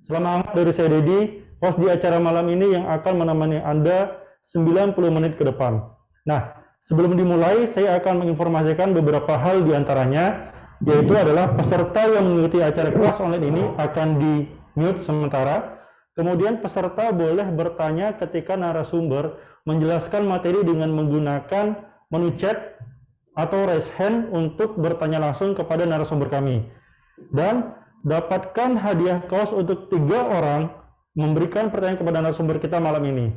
Selamat Ahmad dari saya Dedi, host di acara malam ini yang akan menemani Anda 90 menit ke depan. Nah, sebelum dimulai, saya akan menginformasikan beberapa hal di antaranya, yaitu adalah peserta yang mengikuti acara kelas online ini akan di-mute sementara. Kemudian peserta boleh bertanya ketika narasumber menjelaskan materi dengan menggunakan menu chat atau raise hand untuk bertanya langsung kepada narasumber kami. Dan dapatkan hadiah kaos untuk 3 orang memberikan pertanyaan kepada narasumber kita malam ini.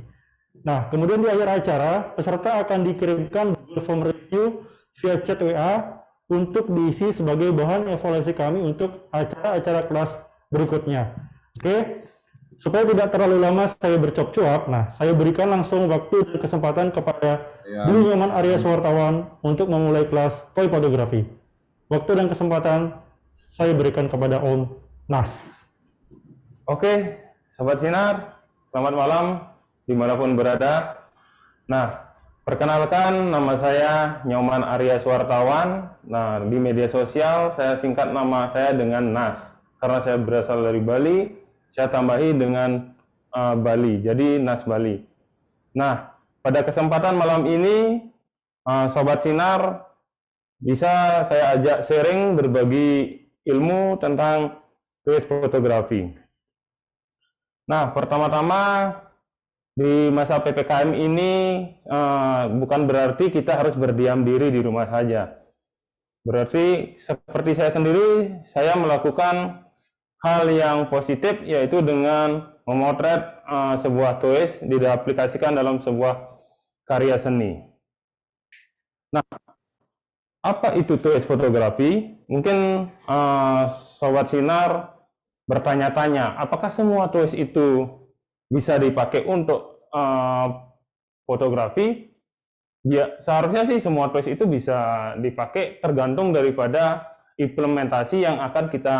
Nah, kemudian di akhir acara, peserta akan dikirimkan Google Form review via chat WA untuk diisi sebagai bahan evaluasi kami untuk acara-acara kelas berikutnya. Oke, supaya tidak terlalu lama saya bercuap-cuap, nah saya berikan langsung waktu dan kesempatan kepada Beli Nyoman Arya Suwartawan untuk memulai kelas toy fotografi. Waktu dan kesempatan saya berikan kepada Om Nas. Oke, Sobat Sinar, selamat malam dimanapun berada. Nah, perkenalkan nama saya Nyoman Arya Suwartawan. Nah, di media sosial saya singkat nama saya dengan Nas. Karena saya berasal dari Bali, saya tambahi dengan Bali, jadi Nas Bali. Nah, pada kesempatan malam ini, Sobat Sinar, bisa saya ajak sharing berbagi ilmu tentang tulis fotografi. Nah, pertama-tama di masa PPKM ini bukan berarti kita harus berdiam diri di rumah saja. Berarti seperti saya sendiri, saya melakukan hal yang positif, yaitu dengan memotret sebuah tulis diaplikasikan dalam sebuah karya seni. Nah, apa itu tulis fotografi? Mungkin Sobat Sinar bertanya-tanya, apakah semua tulis itu bisa dipakai untuk fotografi? Ya, seharusnya sih semua tulis itu bisa dipakai, tergantung daripada implementasi yang akan kita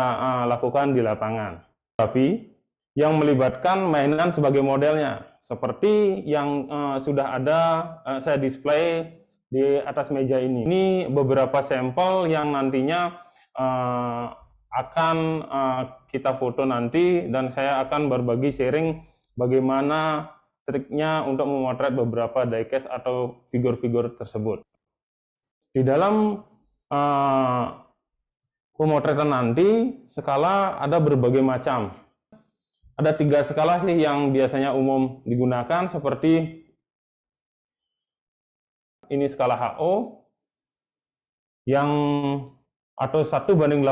lakukan di lapangan. Tapi yang melibatkan mainan sebagai modelnya, seperti yang sudah ada saya display di atas meja ini. Ini beberapa sampel yang nantinya akan kita foto nanti, dan saya akan berbagi sharing bagaimana triknya untuk memotret beberapa diecast atau figur-figur tersebut. Di dalam pemotretan nanti, skala ada berbagai macam. Ada 3 skala sih yang biasanya umum digunakan, seperti ini skala HO yang atau 1:87.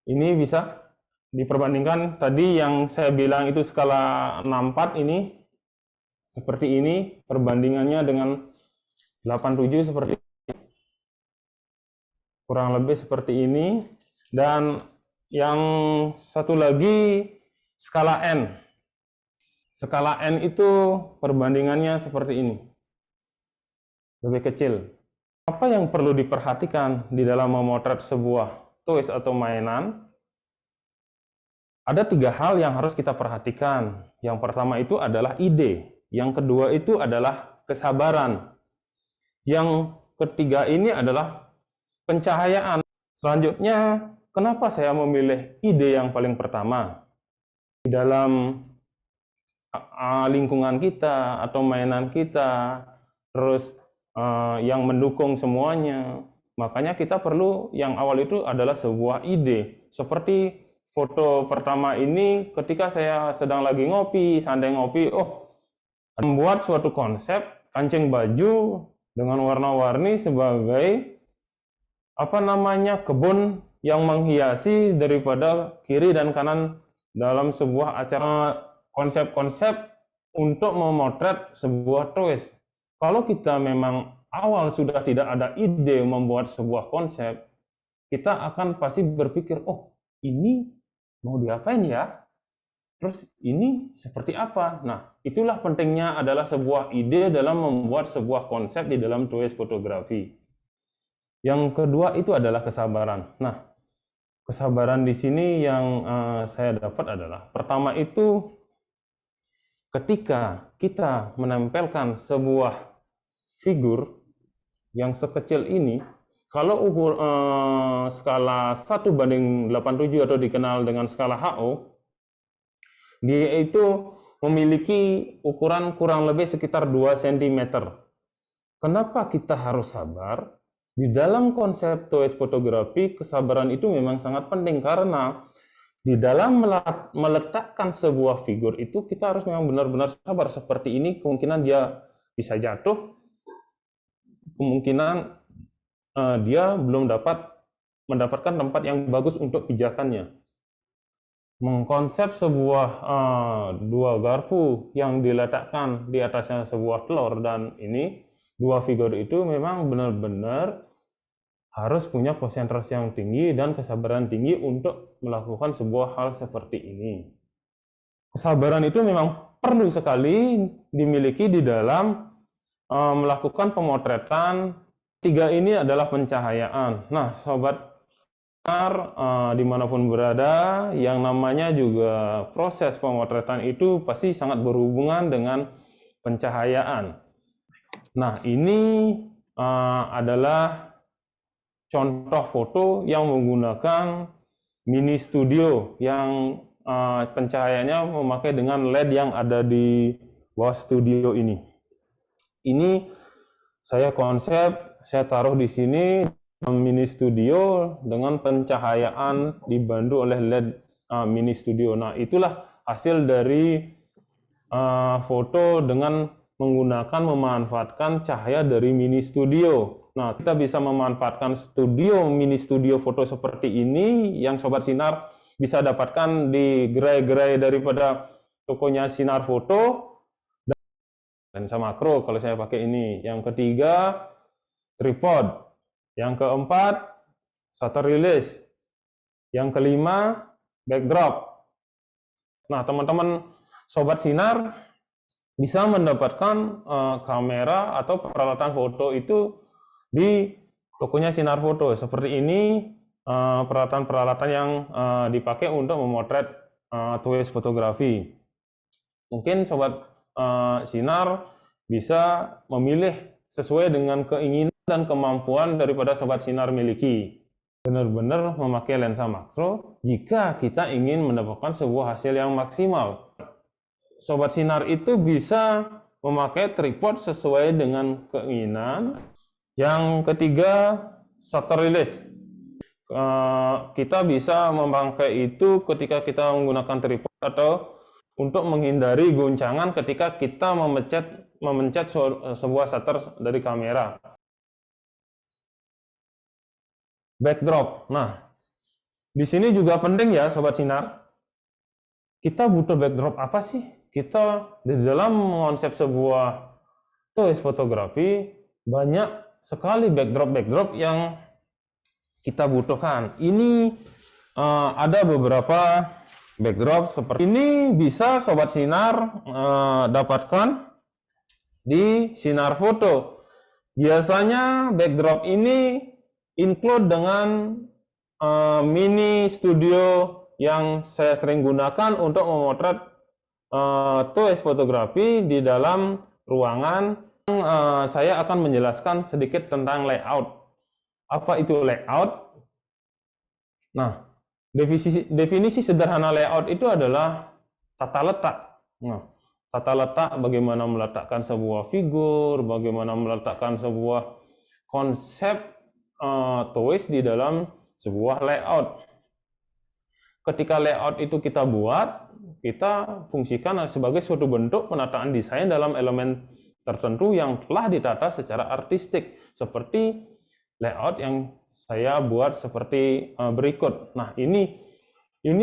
Ini bisa diperbandingkan tadi yang saya bilang itu skala 64, ini seperti ini, perbandingannya dengan 87 seperti ini. Kurang lebih seperti ini. Dan yang satu lagi skala N. Skala N itu perbandingannya seperti ini, lebih kecil. Apa yang perlu diperhatikan di dalam memotret sebuah toys atau mainan? Ada 3 hal yang harus kita perhatikan. Yang pertama itu adalah ide. Yang kedua itu adalah kesabaran. Yang ketiga ini adalah pencahayaan. Selanjutnya, kenapa saya memilih ide yang paling pertama? Di dalam lingkungan kita atau mainan kita, terus yang mendukung semuanya, makanya kita perlu yang awal itu adalah sebuah ide. Seperti foto pertama ini, ketika saya sedang lagi ngopi, santai ngopi, membuat suatu konsep kancing baju dengan warna-warni sebagai kebun yang menghiasi daripada kiri dan kanan dalam sebuah acara. Konsep-konsep untuk memotret sebuah tulis. Kalau kita memang awal sudah tidak ada ide membuat sebuah konsep, kita akan pasti berpikir, ini mau diapain ya? Terus ini seperti apa? Nah, itulah pentingnya adalah sebuah ide dalam membuat sebuah konsep di dalam tulis fotografi. Yang kedua itu adalah kesabaran. Nah, kesabaran di sini yang saya dapat adalah, pertama itu, ketika kita menempelkan sebuah figur yang sekecil ini, kalau skala 1:87 atau dikenal dengan skala HO, dia itu memiliki ukuran kurang lebih sekitar 2 cm. Kenapa kita harus sabar? Di dalam konsep toys fotografi, kesabaran itu memang sangat penting karena di dalam meletakkan sebuah figur itu kita harus memang benar-benar sabar. Seperti ini kemungkinan dia bisa jatuh, kemungkinan dia belum mendapatkan tempat yang bagus untuk pijakannya. Mengkonsep sebuah dua garpu yang diletakkan di atasnya sebuah telur, dan ini dua figur itu memang benar-benar harus punya konsentrasi yang tinggi dan kesabaran tinggi untuk melakukan sebuah hal seperti ini. Kesabaran itu memang perlu sekali dimiliki di dalam melakukan pemotretan. Tiga ini adalah pencahayaan. Nah, sobat dimanapun berada, yang namanya juga proses pemotretan itu pasti sangat berhubungan dengan pencahayaan. Nah, ini adalah contoh foto yang menggunakan mini studio yang pencahayaannya memakai dengan LED yang ada di bawah studio ini. Ini saya konsep, saya taruh di sini mini studio dengan pencahayaan dibantu oleh LED mini studio. Nah, itulah hasil dari foto dengan memanfaatkan cahaya dari mini studio. Nah, kita bisa memanfaatkan mini studio foto seperti ini yang Sobat Sinar bisa dapatkan di gerai-gerai daripada tokonya Sinar Foto. Lensa makro kalau saya pakai ini. Yang ketiga, tripod. Yang keempat, shutter release. Yang kelima, backdrop. Nah, teman-teman Sobat Sinar bisa mendapatkan kamera atau peralatan foto itu di tokonya Sinar Foto. Seperti ini peralatan-peralatan yang dipakai untuk memotret toys fotografi. Mungkin Sobat Sinar bisa memilih sesuai dengan keinginan dan kemampuan daripada Sobat Sinar miliki. Benar-benar memakai lensa makro jika kita ingin mendapatkan sebuah hasil yang maksimal. Sobat Sinar itu bisa memakai tripod sesuai dengan keinginan. Yang ketiga, shutter release. Kita bisa memakai itu ketika kita menggunakan tripod atau untuk menghindari goncangan ketika kita memencet sebuah shutter dari kamera. Backdrop. Nah, di sini juga penting ya Sobat Sinar. Kita butuh backdrop apa sih? Kita di dalam mengonsep sebuah toys fotografi banyak sekali backdrop yang kita butuhkan. Ini ada beberapa backdrop seperti ini, bisa Sobat Sinar dapatkan di Sinar Foto. Biasanya backdrop ini include dengan mini studio yang saya sering gunakan untuk memotret toys fotografi di dalam ruangan. Saya akan menjelaskan sedikit tentang layout. Apa itu layout? Nah, definisi sederhana layout itu adalah tata letak. Nah, tata letak bagaimana meletakkan sebuah figur, bagaimana meletakkan sebuah konsep toys di dalam sebuah layout. Ketika layout itu kita buat, kita fungsikan sebagai suatu bentuk penataan desain dalam elemen tertentu yang telah ditata secara artistik, seperti layout yang saya buat seperti berikut. Nah, ini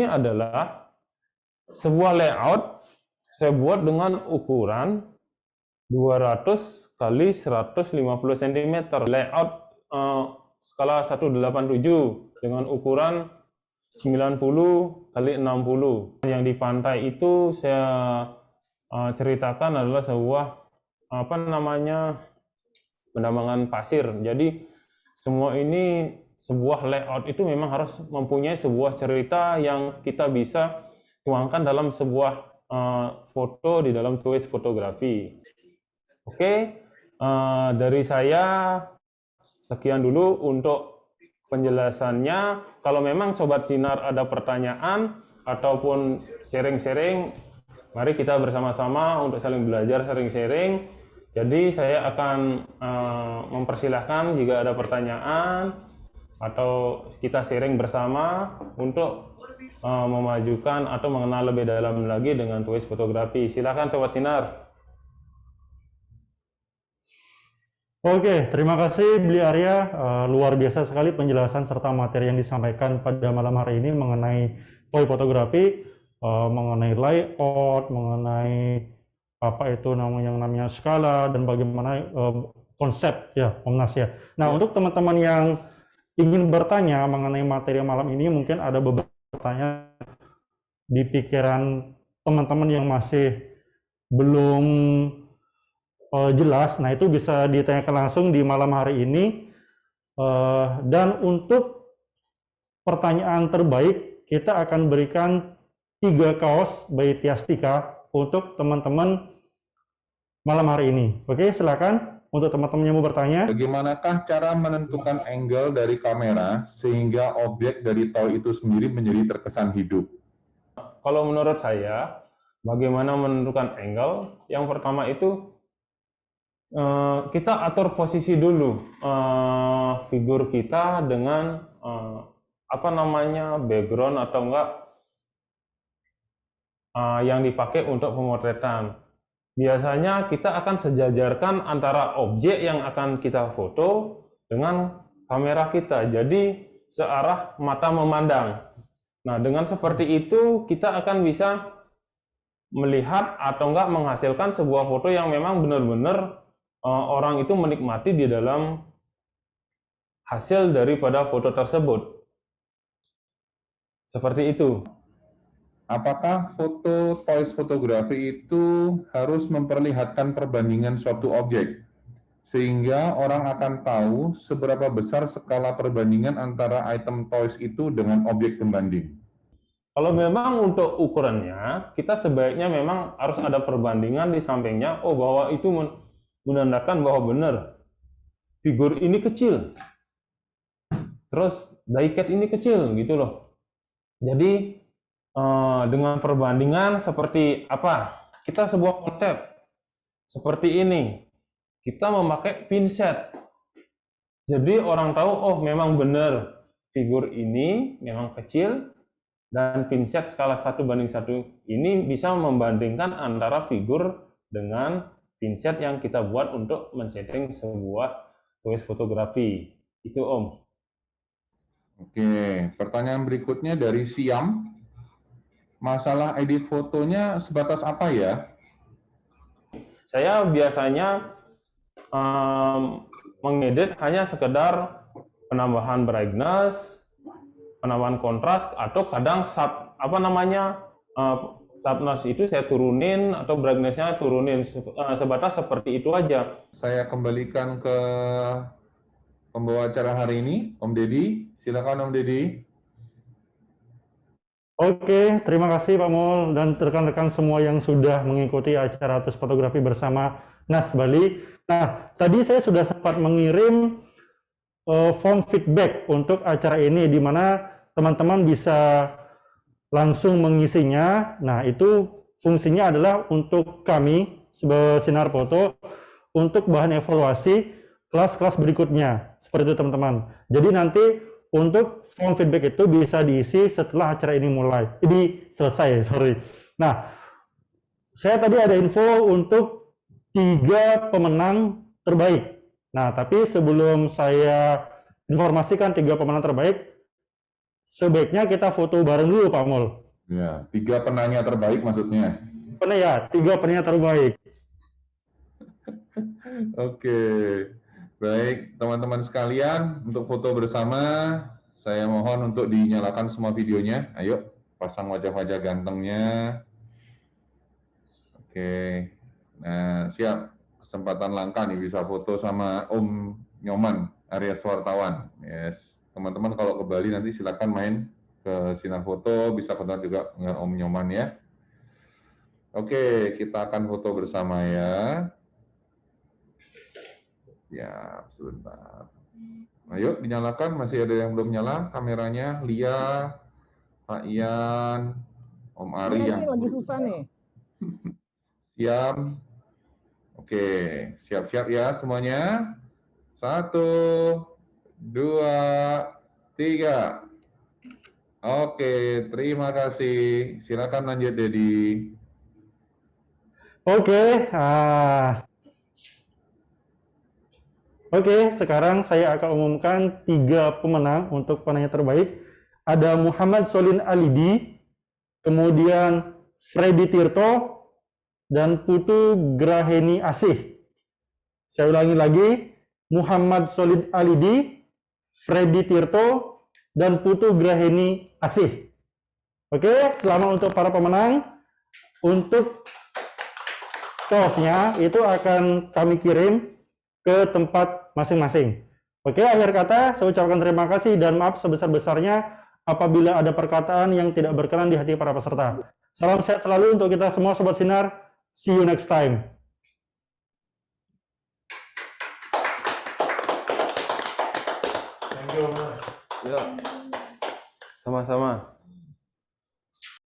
adalah sebuah layout saya buat dengan ukuran 200 kali 150 cm. Layout skala 187 dengan ukuran 90 kali 60. Yang di pantai itu saya ceritakan adalah sebuah penambangan pasir. Jadi semua ini, sebuah layout itu memang harus mempunyai sebuah cerita yang kita bisa tuangkan dalam sebuah foto di dalam toys fotografi. Oke, dari saya sekian dulu untuk penjelasannya. Kalau memang Sobat Sinar ada pertanyaan ataupun sharing-sharing, mari kita bersama-sama untuk saling belajar, saling sharing. Jadi saya akan mempersilahkan jika ada pertanyaan atau kita sharing bersama untuk memajukan atau mengenal lebih dalam lagi dengan tulis fotografi. Silakan Sobat Sinar. Oke, terima kasih Bli Arya. Luar biasa sekali penjelasan serta materi yang disampaikan pada malam hari ini mengenai toy fotografi, mengenai layout, mengenai apa itu namanya skala dan bagaimana konsep ya, Komnas ya. Nah, untuk teman-teman yang ingin bertanya mengenai materi malam ini, mungkin ada beberapa pertanyaan di pikiran teman-teman yang masih belum jelas. Nah, itu bisa ditanyakan langsung di malam hari ini. Dan untuk pertanyaan terbaik, kita akan berikan 3 kaos by Tiastika untuk teman-teman malam hari ini. Oke, silakan untuk teman-teman yang mau bertanya. Bagaimanakah cara menentukan angle dari kamera sehingga objek dari toy itu sendiri menjadi terkesan hidup? Kalau menurut saya, bagaimana menentukan angle? Yang pertama itu kita atur posisi dulu figur kita dengan background atau enggak yang dipakai untuk pemotretan. Biasanya kita akan sejajarkan antara objek yang akan kita foto dengan kamera kita, jadi searah mata memandang. Nah, dengan seperti itu kita akan bisa melihat atau enggak menghasilkan sebuah foto yang memang benar-benar orang itu menikmati di dalam hasil daripada foto tersebut. Seperti itu. Apakah foto toys fotografi itu harus memperlihatkan perbandingan suatu objek, sehingga orang akan tahu seberapa besar skala perbandingan antara item toys itu dengan objek pembanding? Kalau memang untuk ukurannya, kita sebaiknya memang harus ada perbandingan di sampingnya, bahwa itu menandakan bahwa benar figur ini kecil, terus diecast ini kecil gitu loh. Jadi dengan perbandingan seperti apa? Kita sebuah konsep seperti ini, kita memakai pinset. Jadi orang tahu, memang benar figur ini memang kecil, dan pinset skala 1:1 ini bisa membandingkan antara figur dengan pinset yang kita buat untuk men-setting sebuah tulis fotografi. Itu Om. Oke, pertanyaan berikutnya dari Siam. Masalah edit fotonya sebatas apa ya? Saya biasanya mengedit hanya sekedar penambahan brightness, penambahan kontras, atau kadang sharpness itu saya turunin atau brightness-nya turunin, sebatas seperti itu aja. Saya kembalikan ke pembawa acara hari ini, Om Deddy. Silakan Om Deddy. Oke, terima kasih Pak Mul dan rekan-rekan semua yang sudah mengikuti acara Tulis Fotografi bersama Nas Bali. Nah, tadi saya sudah sempat mengirim form feedback untuk acara ini, di mana teman-teman bisa langsung mengisinya. Nah, itu fungsinya adalah untuk kami sebagai Sinar Foto untuk bahan evaluasi kelas-kelas berikutnya. Seperti itu teman-teman. Jadi nanti untuk form feedback itu bisa diisi setelah acara ini selesai. Nah, saya tadi ada info untuk 3 pemenang terbaik. Nah, tapi sebelum saya informasikan 3 pemenang terbaik, sebaiknya kita foto bareng dulu Pak Mul. Ya, 3 penanya terbaik maksudnya. 3 penanya terbaik. Oke, baik teman-teman sekalian, untuk foto bersama, saya mohon untuk dinyalakan semua videonya. Ayo, pasang wajah-wajah gantengnya. Oke, nah siap. Kesempatan langka nih bisa foto sama Om Nyoman, Arya Wartawan. Yes, teman-teman kalau ke Bali nanti silakan main ke Sinar Foto, bisa kontak juga dengan Om Nyoman ya. Oke, kita akan foto bersama ya. Ya, sebentar. Ayo dinyalakan, masih ada yang belum nyala kameranya. Lia, Pak Ian, Om Ari yang Ini lagi susah nih. siap. Oke, siap-siap ya semuanya. 1, 2, 3. Oke, terima kasih. Silakan lanjut, Dedi. Oke, sekarang saya akan umumkan 3 pemenang untuk penanya terbaik. Ada Muhammad Solin Alidi, kemudian Freddy Tirto, dan Putu Graheni Asih. Saya ulangi lagi, Muhammad Solid Alidi, Freddy Tirto, dan Putu Graheni Asih. Oke, selamat untuk para pemenang. Untuk posnya itu akan kami kirim ke tempat masing-masing. Oke, akhir kata saya ucapkan terima kasih dan maaf sebesar-besarnya apabila ada perkataan yang tidak berkenan di hati para peserta. Salam sehat selalu untuk kita semua Sobat Sinar. See you next time. Ya, sama-sama.